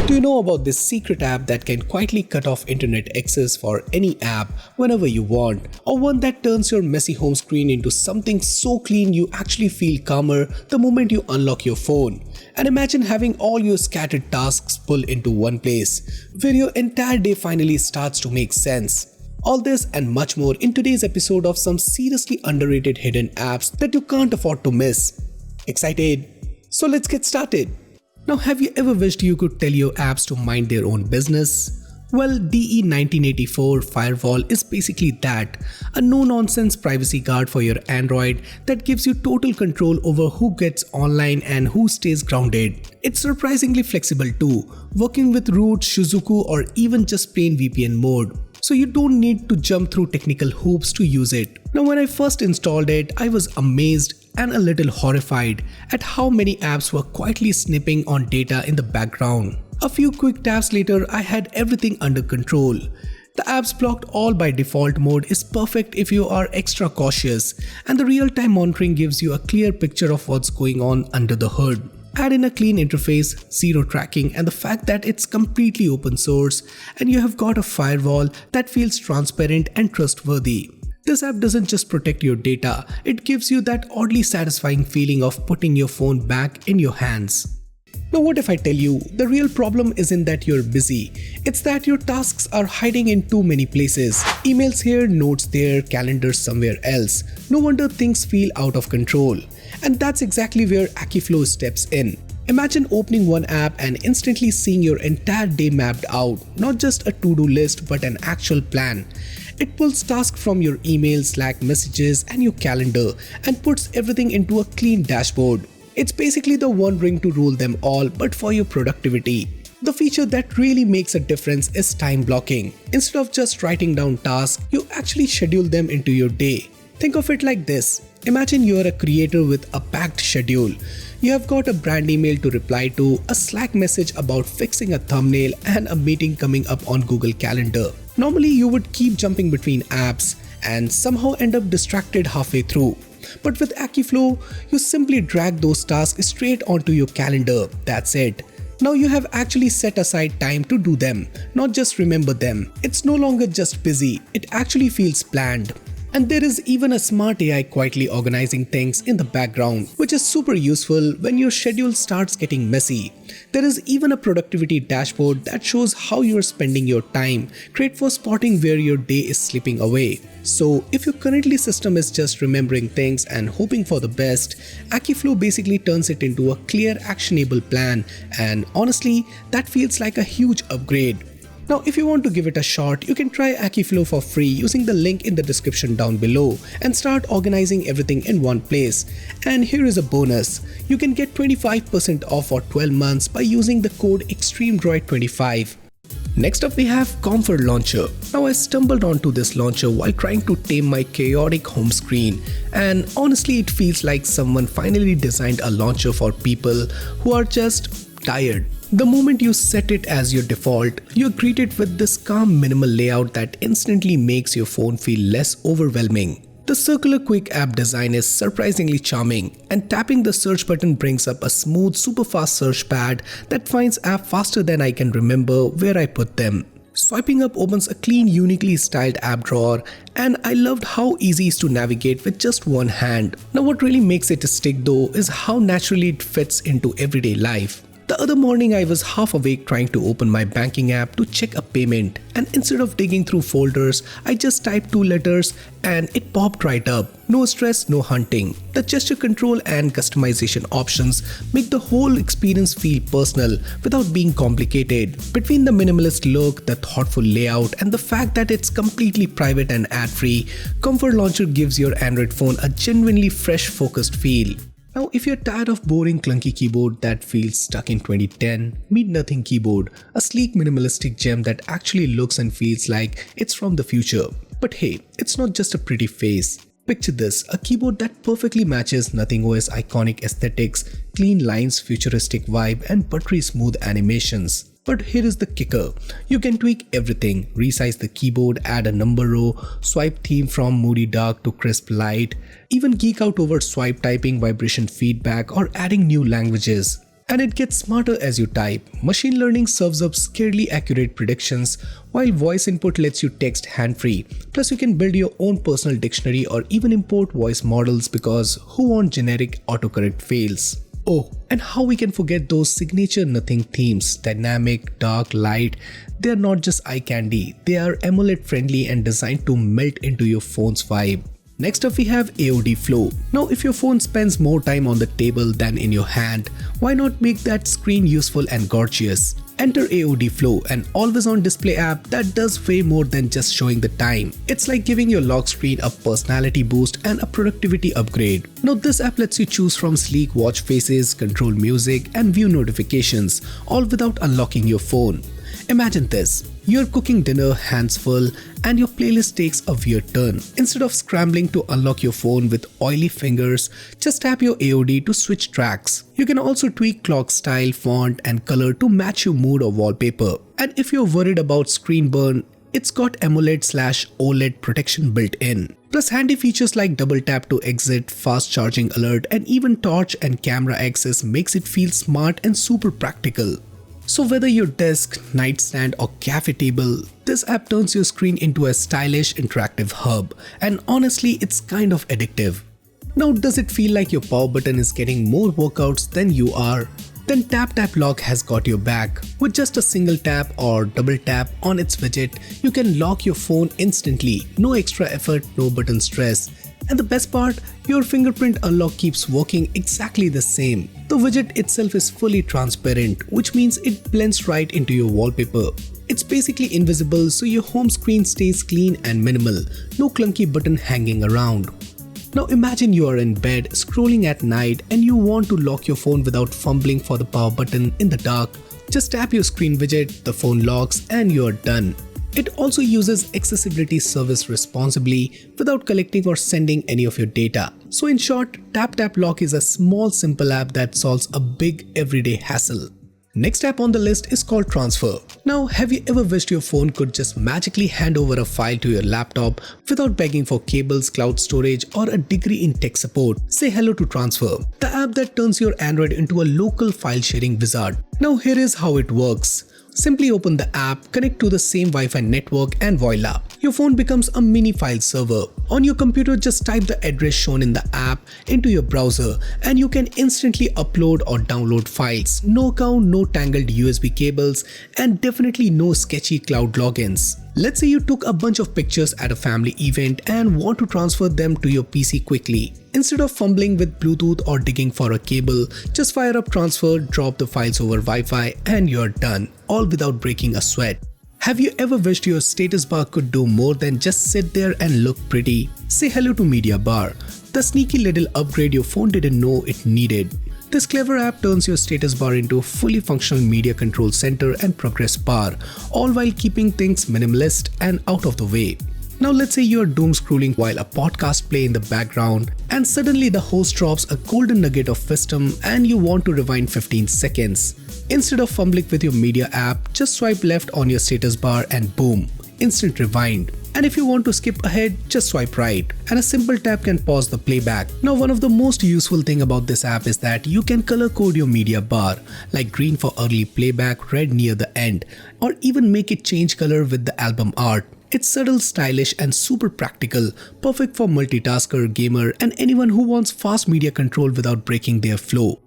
Do you know about this secret app that can quietly cut off internet access for any app whenever you want, or one that turns your messy home screen into something so clean you actually feel calmer the moment you unlock your phone? And imagine having all your scattered tasks pull into one place, where your entire day finally starts to make sense. All this and much more in today's episode of some seriously underrated hidden apps that you can't afford to miss. Excited? So let's get started. Now, have you ever wished you could tell your apps to mind their own business? Well, De1984 Firewall is basically that, a no-nonsense privacy guard for your Android that gives you total control over who gets online and who stays grounded. It's surprisingly flexible too, working with root, Shizuku, or even just plain VPN mode. So you don't need to jump through technical hoops to use it. Now, when I first installed it, I was amazed and a little horrified at how many apps were quietly snipping on data in the background. A few quick taps later, I had everything under control. The apps blocked all by default mode is perfect if you are extra cautious, and the real-time monitoring gives you a clear picture of what's going on under the hood. Add in a clean interface, zero tracking, and the fact that it's completely open source, and you have got a firewall that feels transparent and trustworthy. This app doesn't just protect your data, it gives you that oddly satisfying feeling of putting your phone back in your hands. Now, what if I tell you the real problem isn't that you're busy, it's that your tasks are hiding in too many places. Emails here, notes there, calendars somewhere else. No wonder things feel out of control. And that's exactly where Akiflow steps in. Imagine opening one app and instantly seeing your entire day mapped out, not just a to-do list but an actual plan. It pulls tasks from your email, Slack messages and your calendar and puts everything into a clean dashboard. It's basically the one ring to rule them all, but for your productivity. The feature that really makes a difference is time blocking. Instead of just writing down tasks, you actually schedule them into your day. Think of it like this. Imagine you're a creator with a packed schedule. You have got a brand email to reply to, a Slack message about fixing a thumbnail, and a meeting coming up on Google Calendar. Normally, you would keep jumping between apps and somehow end up distracted halfway through. But with Akiflow, you simply drag those tasks straight onto your calendar. That's it. Now you have actually set aside time to do them, not just remember them. It's no longer just busy, it actually feels planned. And there is even a smart AI quietly organizing things in the background, which is super useful when your schedule starts getting messy. There is even a productivity dashboard that shows how you are spending your time, great for spotting where your day is slipping away. So if your currently system is just remembering things and hoping for the best, Akiflow basically turns it into a clear, actionable plan, and honestly, that feels like a huge upgrade. Now, if you want to give it a shot, you can try Akiflow for free using the link in the description down below and start organizing everything in one place. And here is a bonus. You can get 25% off for 12 months by using the code ExtremeDroid25. Next up we have Comfer Launcher. Now, I stumbled onto this launcher while trying to tame my chaotic home screen, and honestly it feels like someone finally designed a launcher for people who are just tired. The moment you set it as your default, you're greeted with this calm minimal layout that instantly makes your phone feel less overwhelming. The circular quick app design is surprisingly charming, and tapping the search button brings up a smooth, super fast search pad that finds apps faster than I can remember where I put them. Swiping up opens a clean, uniquely styled app drawer, and I loved how easy it is to navigate with just one hand. Now, what really makes it stick though is how naturally it fits into everyday life. The other morning I was half awake trying to open my banking app to check a payment, and instead of digging through folders, I just typed 2 letters and it popped right up. No stress, no hunting. The gesture control and customization options make the whole experience feel personal without being complicated. Between the minimalist look, the thoughtful layout, and the fact that it's completely private and ad-free, Comfer Launcher gives your Android phone a genuinely fresh, focused feel. Now, if you're tired of boring clunky keyboard that feels stuck in 2010, meet Nothing Keyboard, a sleek minimalistic gem that actually looks and feels like it's from the future. But hey, it's not just a pretty face. Picture this, a keyboard that perfectly matches Nothing OS iconic aesthetics, clean lines, futuristic vibe, and buttery smooth animations. But here is the kicker. You can tweak everything, resize the keyboard, add a number row, swipe theme from moody dark to crisp light, even geek out over swipe typing, vibration feedback, or adding new languages. And it gets smarter as you type. Machine learning serves up scarily accurate predictions, while voice input lets you text hand-free. Plus you can build your own personal dictionary or even import voice models, because who wants generic autocorrect fails? Oh, and how we can forget those signature nothing themes, dynamic, dark, light. They are not just eye candy, they are AMOLED friendly and designed to melt into your phone's vibe. Next up we have AOD Flow. Now if your phone spends more time on the table than in your hand, why not make that screen useful and gorgeous? Enter AOD Flow, an always-on display app that does way more than just showing the time. It's like giving your lock screen a personality boost and a productivity upgrade. Now this app lets you choose from sleek watch faces, control music and view notifications, all without unlocking your phone. Imagine this. You're cooking dinner, hands full, and your playlist takes a weird turn. Instead of scrambling to unlock your phone with oily fingers, just tap your AOD to switch tracks. You can also tweak clock style, font, and color to match your mood or wallpaper. And if you're worried about screen burn, it's got AMOLED/OLED protection built in. Plus handy features like double tap to exit, fast charging alert, and even torch and camera access makes it feel smart and super practical. So whether your desk, nightstand or cafe table, this app turns your screen into a stylish interactive hub, and honestly it's kind of addictive. Now does it feel like your power button is getting more workouts than you are? Then TapTap Lock has got your back. With just a single tap or double tap on its widget, you can lock your phone instantly, no extra effort, no button stress. And the best part, your fingerprint unlock keeps working exactly the same. The widget itself is fully transparent, which means it blends right into your wallpaper. It's basically invisible, so your home screen stays clean and minimal, no clunky button hanging around. Now imagine you are in bed scrolling at night and you want to lock your phone without fumbling for the power button in the dark. Just tap your screen widget, the phone locks and you're done. It also uses accessibility service responsibly without collecting or sending any of your data. So in short, TapTap Lock is a small simple app that solves a big everyday hassle. Next app on the list is called Transfer. Now, have you ever wished your phone could just magically hand over a file to your laptop without begging for cables, cloud storage, or a degree in tech support? Say hello to Transfer, the app that turns your Android into a local file sharing wizard. Now here is how it works. Simply open the app, connect to the same Wi-Fi network and voila, your phone becomes a mini file server. On your computer, just type the address shown in the app into your browser and you can instantly upload or download files. No account, no tangled USB cables, and definitely no sketchy cloud logins. Let's say you took a bunch of pictures at a family event and want to transfer them to your PC quickly. Instead of fumbling with Bluetooth or digging for a cable, just fire up Transfer, drop the files over Wi-Fi and you're done, all without breaking a sweat. Have you ever wished your status bar could do more than just sit there and look pretty? Say hello to Media Bar, the sneaky little upgrade your phone didn't know it needed. This clever app turns your status bar into a fully functional media control center and progress bar, all while keeping things minimalist and out of the way. Now let's say you're doom scrolling while a podcast plays in the background and suddenly the host drops a golden nugget of wisdom and you want to rewind 15 seconds. Instead of fumbling with your media app, just swipe left on your status bar and boom, instant rewind. And if you want to skip ahead, just swipe right and a simple tap can pause the playback. Now one of the most useful thing about this app is that you can color code your media bar, like green for early playback, red near the end, or even make it change color with the album art. It's subtle, stylish and super practical, perfect for multitasker, gamer and anyone who wants fast media control without breaking their flow.